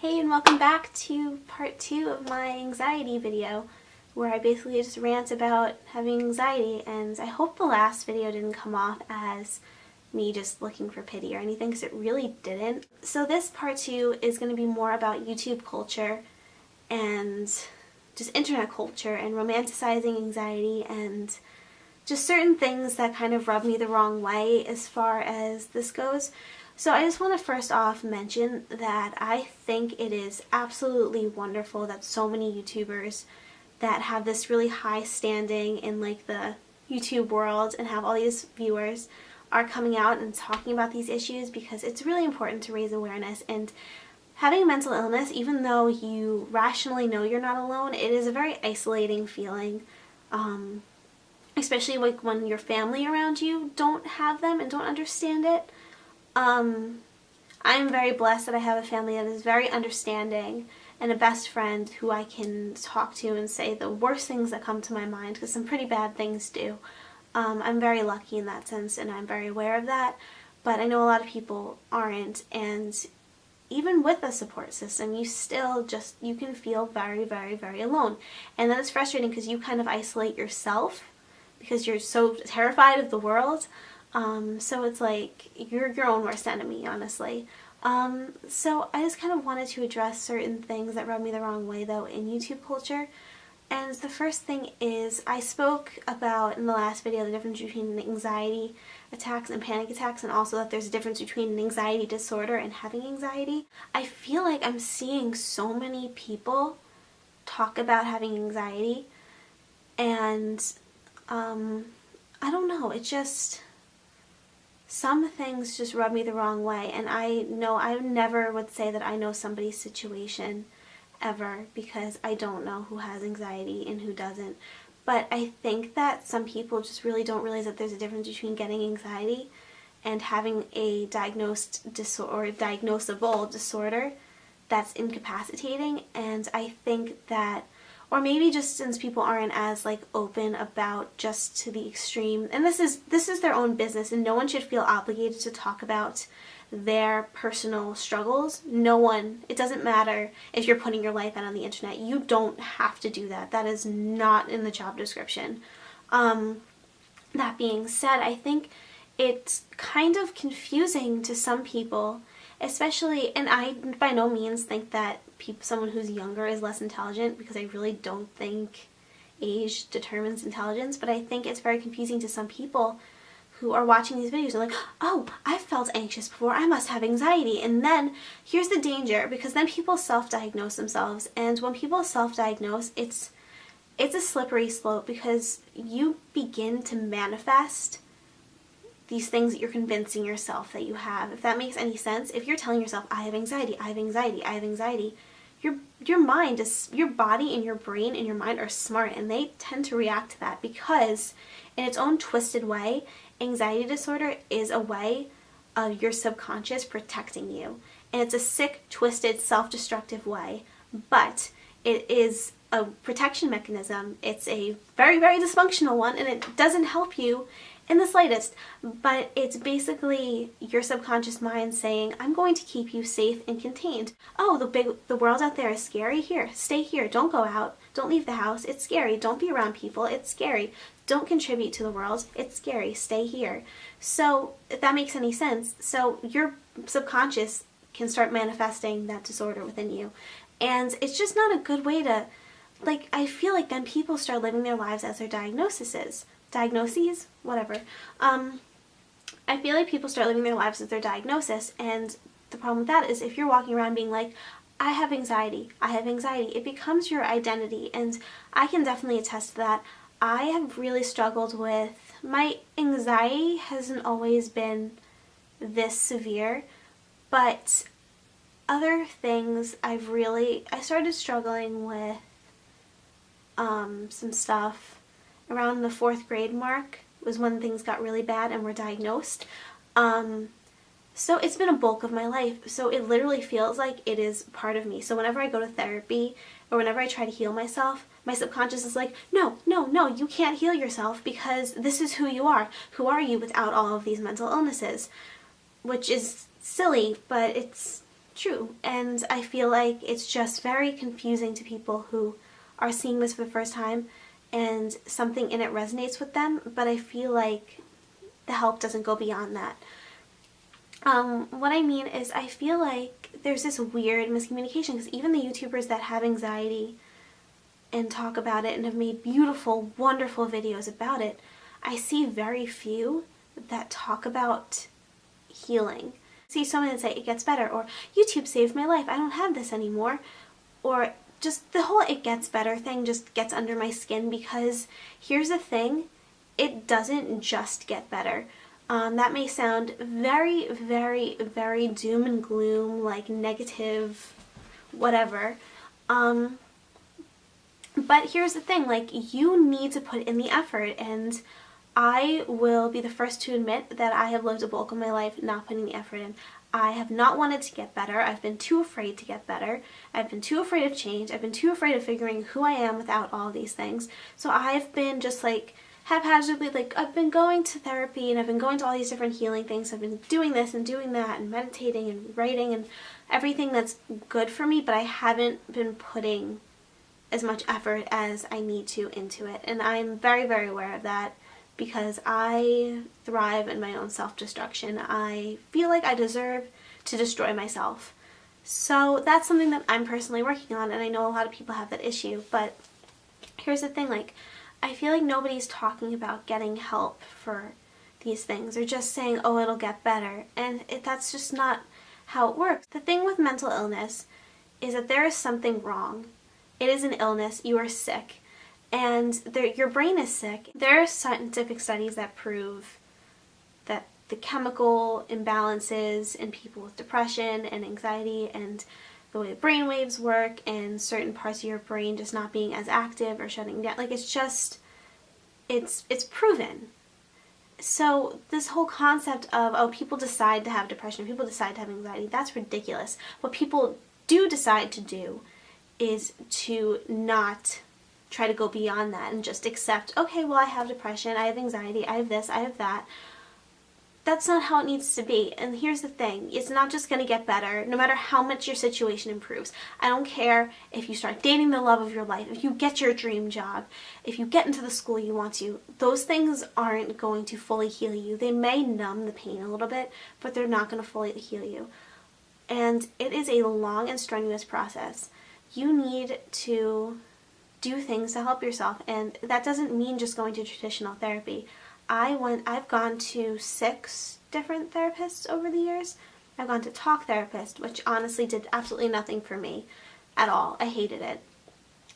Hey, and welcome back to part 2 of my anxiety video, where I basically just rant about having anxiety, and I hope the last video didn't come off as me just looking for pity or anything, because it really didn't. So this part 2 is going to be more about YouTube culture and just internet culture and romanticizing anxiety and just certain things that kind of rub me the wrong way as far as this goes. So I just want to first off mention that I think it is absolutely wonderful that so many YouTubers that have this really high standing in like the YouTube world and have all these viewers are coming out and talking about these issues, because it's really important to raise awareness. And having a mental illness, even though you rationally know you're not alone, it is a very isolating feeling, especially like when your family around you don't have them and don't understand it. I'm very blessed that I have a family that is very understanding and a best friend who I can talk to and say the worst things that come to my mind, because some pretty bad things do. I'm very lucky in that sense, and I'm very aware of that, but I know a lot of people aren't, and even with a support system, you can feel very, very, very alone. And that is frustrating because you kind of isolate yourself because you're so terrified of the world. So it's like you're your own worst enemy, honestly. So I just kind of wanted to address certain things that rub me the wrong way, though, in YouTube culture. And the first thing is, I spoke about in the last video the difference between anxiety attacks and panic attacks, and also that there's a difference between an anxiety disorder and having anxiety. I feel like I'm seeing so many people talk about having anxiety, and I don't know, it just... some things just rub me the wrong way, and I know I never would say that I know somebody's situation ever, because I don't know who has anxiety and who doesn't. But I think that some people just really don't realize that there's a difference between getting anxiety and having a diagnosed or diagnosable disorder that's incapacitating. And I think that, or maybe just since people aren't as like open about just to the extreme, and this is their own business, and no one should feel obligated to talk about their personal struggles. No one, it doesn't matter if you're putting your life out on the internet. You don't have to do that. That is not in the job description. That being said, I think it's kind of confusing to some people, especially, and I by no means think that someone who's younger is less intelligent, because I really don't think age determines intelligence, but I think it's very confusing to some people who are watching these videos and like, oh, I felt anxious before, I must have anxiety. And then here's the danger, because then people self-diagnose themselves, and when people self-diagnose, it's a slippery slope, because you begin to manifest these things that you're convincing yourself that you have. If that makes any sense, if you're telling yourself, I have anxiety, I have anxiety, I have anxiety, your mind is, your body and your brain and your mind are smart, and they tend to react to that, because in its own twisted way, anxiety disorder is a way of your subconscious protecting you. And it's a sick, twisted, self-destructive way, but it is a protection mechanism. It's a very, very dysfunctional one, and it doesn't help you in the slightest, but it's basically your subconscious mind saying, I'm going to keep you safe and contained. Oh, the world out there is scary. Here, stay here. Don't go out. Don't leave the house. It's scary. Don't be around people. It's scary. Don't contribute to the world. It's scary. Stay here. So, if that makes any sense, so your subconscious can start manifesting that disorder within you. And it's just not a good way to, like, I feel like then people start living their lives as their diagnoses, whatever. I feel like people start living their lives as their diagnosis, and the problem with that is if you're walking around being like, I have anxiety, it becomes your identity, and I can definitely attest to that. I have really struggled with, my anxiety hasn't always been this severe, but other things I started struggling with some stuff around the 4th grade mark was when things got really bad and were diagnosed. So it's been a bulk of my life, so it literally feels like it is part of me. So whenever I go to therapy or whenever I try to heal myself, my subconscious is like, no, you can't heal yourself because this is who you are. Who are you without all of these mental illnesses? Which is silly, but it's true. And I feel like it's just very confusing to people who are seeing this for the first time and something in it resonates with them, but I feel like the help doesn't go beyond that. What I mean is I feel like there's this weird miscommunication because even the YouTubers that have anxiety and talk about it and have made beautiful, wonderful videos about it, I see very few that talk about healing. I see someone that say it gets better, or YouTube saved my life, I don't have this anymore, or just the whole it gets better thing just gets under my skin because here's the thing, it doesn't just get better. That may sound very, very, very doom and gloom, like negative, whatever. But here's the thing, like, you need to put in the effort, and I will be the first to admit that I have lived a bulk of my life not putting the effort in. I have not wanted to get better. I've been too afraid to get better. I've been too afraid of change. I've been too afraid of figuring who I am without all these things. So I've been just like haphazardly, like, I've been going to therapy and I've been going to all these different healing things. I've been doing this and doing that and meditating and writing and everything that's good for me, but I haven't been putting as much effort as I need to into it. And I'm very, very aware of that because I thrive in my own self-destruction. I feel like I deserve to destroy myself. So that's something that I'm personally working on, and I know a lot of people have that issue, but here's the thing, like, I feel like nobody's talking about getting help for these things. They're just saying, oh, it'll get better, and that's just not how it works. The thing with mental illness is that there is something wrong. It is an illness, you are sick, and your brain is sick. There are scientific studies that prove that the chemical imbalances in people with depression and anxiety and the way brain waves work and certain parts of your brain just not being as active or shutting down, like, it's just, it's proven. So this whole concept of, oh, people decide to have depression, people decide to have anxiety, that's ridiculous. What people do decide to do is to not try to go beyond that and just accept, okay, well, I have depression, I have anxiety, I have this, I have that. That's not how it needs to be. And here's the thing, it's not just going to get better no matter how much your situation improves. I don't care if you start dating the love of your life, if you get your dream job, if you get into the school you want to. Those things aren't going to fully heal you. They may numb the pain a little bit, but they're not going to fully heal you. And it is a long and strenuous process. You need to do things to help yourself, and that doesn't mean just going to traditional therapy. I've gone to 6 different therapists over the years. I've gone to talk therapist, which honestly did absolutely nothing for me at all. I hated it.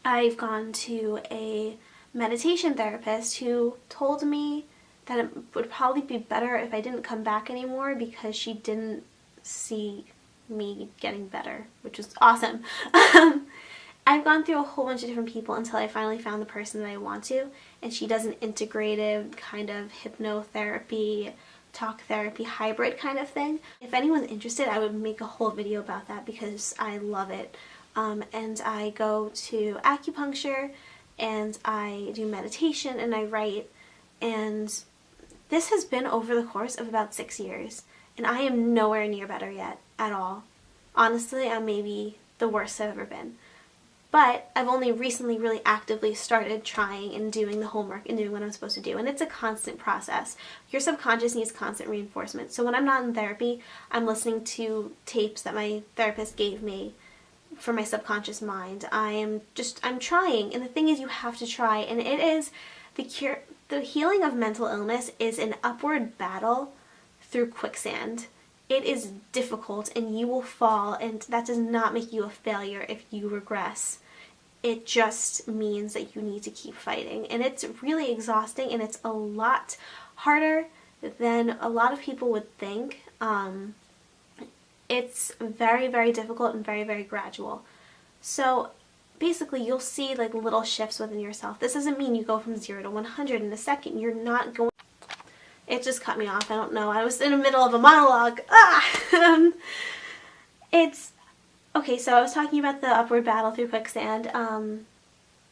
I've gone to a meditation therapist who told me that it would probably be better if I didn't come back anymore because she didn't see me getting better, which was awesome. I've gone through a whole bunch of different people until I finally found the person that I want to, and she does an integrative kind of hypnotherapy, talk therapy, hybrid kind of thing. If anyone's interested, I would make a whole video about that because I love it. And I go to acupuncture, and I do meditation, and I write, and this has been over the course of about 6 years, and I am nowhere near better yet at all. Honestly, I'm maybe the worst I've ever been. But I've only recently really actively started trying and doing the homework and doing what I'm supposed to do. And it's a constant process. Your subconscious needs constant reinforcement. So when I'm not in therapy, I'm listening to tapes that my therapist gave me for my subconscious mind. I'm trying. And the thing is, you have to try. And it is the healing of mental illness is an upward battle through quicksand. It is difficult and you will fall, and that does not make you a failure if you regress. It just means that you need to keep fighting, and it's really exhausting, and it's a lot harder than a lot of people would think. It's very, very difficult and very, very gradual. So basically you'll see like little shifts within yourself. This doesn't mean you go from 0 to 100 in a second. You're not going. It just cut me off. I don't know. I was in the middle of a monologue. It's okay. So I was talking about the upward battle through quicksand, and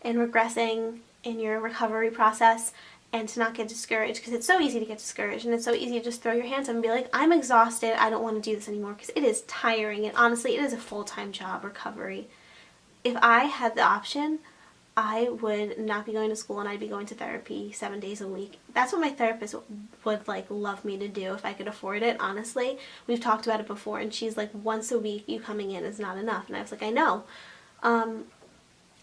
regressing in your recovery process. and to not get discouraged, because it's so easy to get discouraged, and it's so easy to just throw your hands up and be like, I'm exhausted, I don't want to do this anymore, because it is tiring, and honestly, it is a full-time job, recovery. If I had the option, I would not be going to school and I'd be going to therapy 7 days a week. That's what my therapist would like love me to do if I could afford it, honestly. We've talked about it before, and she's like, once a week you coming in is not enough. And I was like, I know.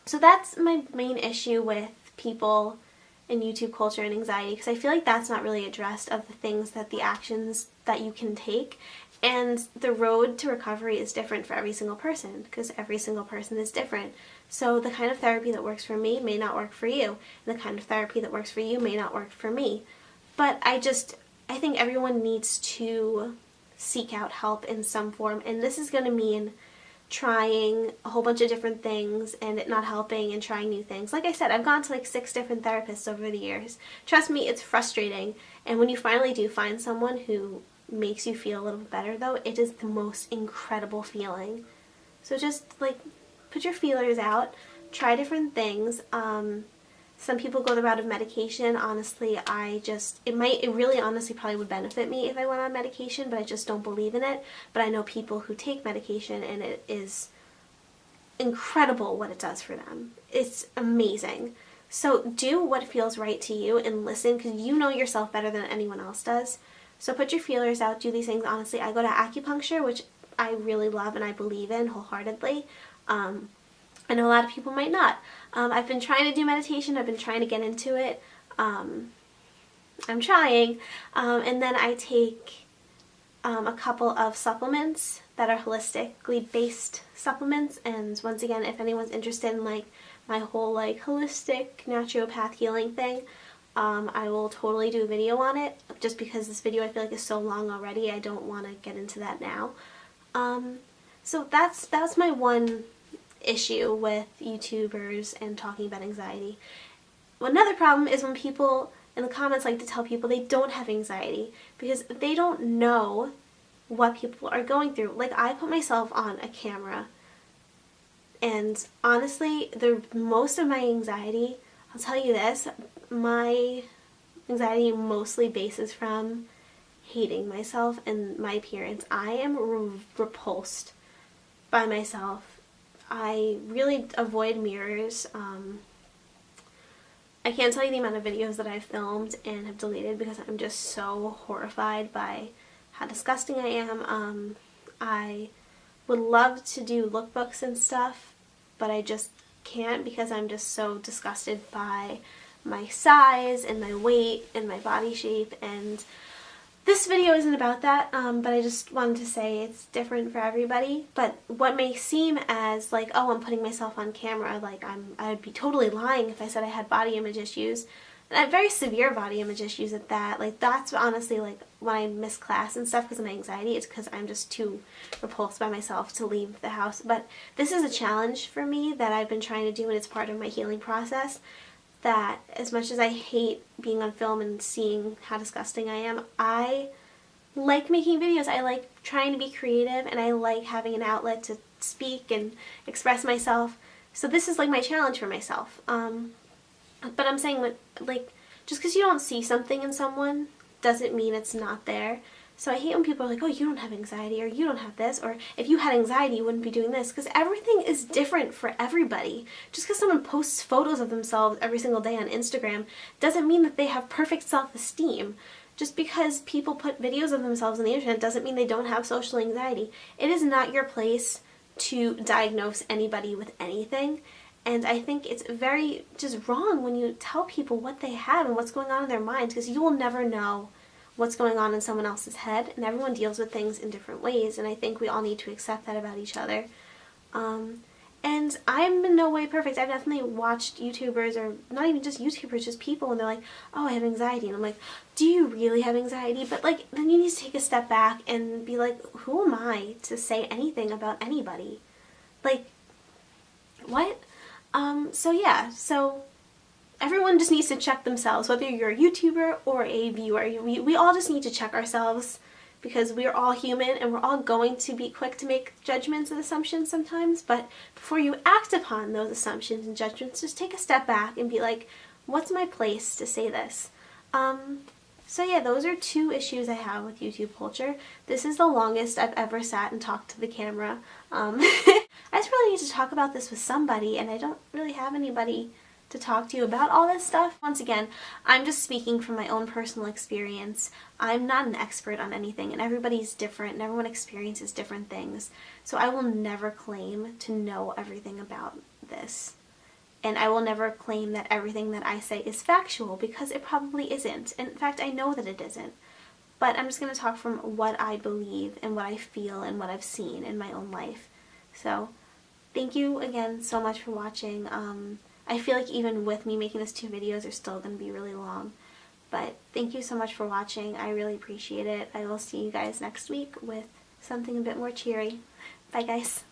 So that's my main issue with people in YouTube culture and anxiety, because I feel like that's not really addressed, of the things that the actions that you can take. And the road to recovery is different for every single person, because every single person is different. So the kind of therapy that works for me may not work for you, and the kind of therapy that works for you may not work for me. But I think everyone needs to seek out help in some form, and this is going to mean trying a whole bunch of different things and it not helping, and trying new things. Like I said, I've gone to like 6 different therapists over the years. Trust me, it's frustrating. And when you finally do find someone who makes you feel a little bit better, though, it is the most incredible feeling. So just like put your feelers out, try different things. Some people go the route of medication. Honestly, it really honestly probably would benefit me if I went on medication, but I just don't believe in it. But I know people who take medication, and it is incredible what it does for them. It's amazing. So do what feels right to you and listen, because you know yourself better than anyone else does. So put your feelers out, do these things. Honestly, I go to acupuncture, which I really love and I believe in wholeheartedly. I know a lot of people might not. I've been trying to do meditation. I've been trying to get into it. I'm trying. And then I take a couple of supplements that are holistically based supplements. And once again, if anyone's interested in like my whole like holistic naturopath healing thing, I will totally do a video on it. Just because this video I feel like is so long already, I don't want to get into that now. So that's my one issue with YouTubers and talking about anxiety. Another problem is when people in the comments like to tell people they don't have anxiety, because they don't know what people are going through. Like, I put myself on a camera, and honestly, most of my anxiety, I'll tell you this, my anxiety mostly bases from hating myself and my appearance. I am repulsed by myself. I really avoid mirrors. I can't tell you the amount of videos that I've filmed and have deleted because I'm just so horrified by how disgusting I am. I would love to do lookbooks and stuff, but I just can't, because I'm just so disgusted by my size and my weight and my body shape. And this video isn't about that, but I just wanted to say it's different for everybody. But what may seem as like, oh, I'm putting myself on camera, like I'd be totally lying if I said I had body image issues. And I have very severe body image issues at that. Like, that's honestly like when I miss class and stuff because of my anxiety, it's because I'm just too repulsed by myself to leave the house. But this is a challenge for me that I've been trying to do, and it's part of my healing process. That as much as I hate being on film and seeing how disgusting I am, I like making videos. I like trying to be creative, and I like having an outlet to speak and express myself. So this is like my challenge for myself. But I'm saying, like, just because you don't see something in someone doesn't mean it's not there. So I hate when people are like, oh, you don't have anxiety, or you don't have this, or if you had anxiety, you wouldn't be doing this, because everything is different for everybody. Just because someone posts photos of themselves every single day on Instagram doesn't mean that they have perfect self-esteem. Just because people put videos of themselves on the internet doesn't mean they don't have social anxiety. It is not your place to diagnose anybody with anything. And I think it's very just wrong when you tell people what they have and what's going on in their minds, because you will never know what's going on in someone else's head, and everyone deals with things in different ways, and I think we all need to accept that about each other. And I'm in no way perfect. I've definitely watched YouTubers, or not even just YouTubers, just people, and they're like, oh, I have anxiety, and I'm like, do you really have anxiety? But like, then you need to take a step back and be like, who am I to say anything about anybody? Like, what? So yeah, so everyone just needs to check themselves, whether you're a YouTuber or a viewer. We all just need to check ourselves, because we're all human and we're all going to be quick to make judgments and assumptions sometimes. But before you act upon those assumptions and judgments, just take a step back and be like, what's my place to say this? So yeah, those are 2 issues I have with YouTube culture. This is the longest I've ever sat and talked to the camera. I just really need to talk about this with somebody, and I don't really have anybody to talk to you about all this stuff. Once again, I'm just speaking from my own personal experience. I'm not an expert on anything, and everybody's different, and everyone experiences different things. So I will never claim to know everything about this. And I will never claim that everything that I say is factual, because it probably isn't. In fact, I know that it isn't. But I'm just going to talk from what I believe and what I feel and what I've seen in my own life. So, thank you again so much for watching. I feel like even with me making these 2 videos, they're still going to be really long. But thank you so much for watching. I really appreciate it. I will see you guys next week with something a bit more cheery. Bye, guys.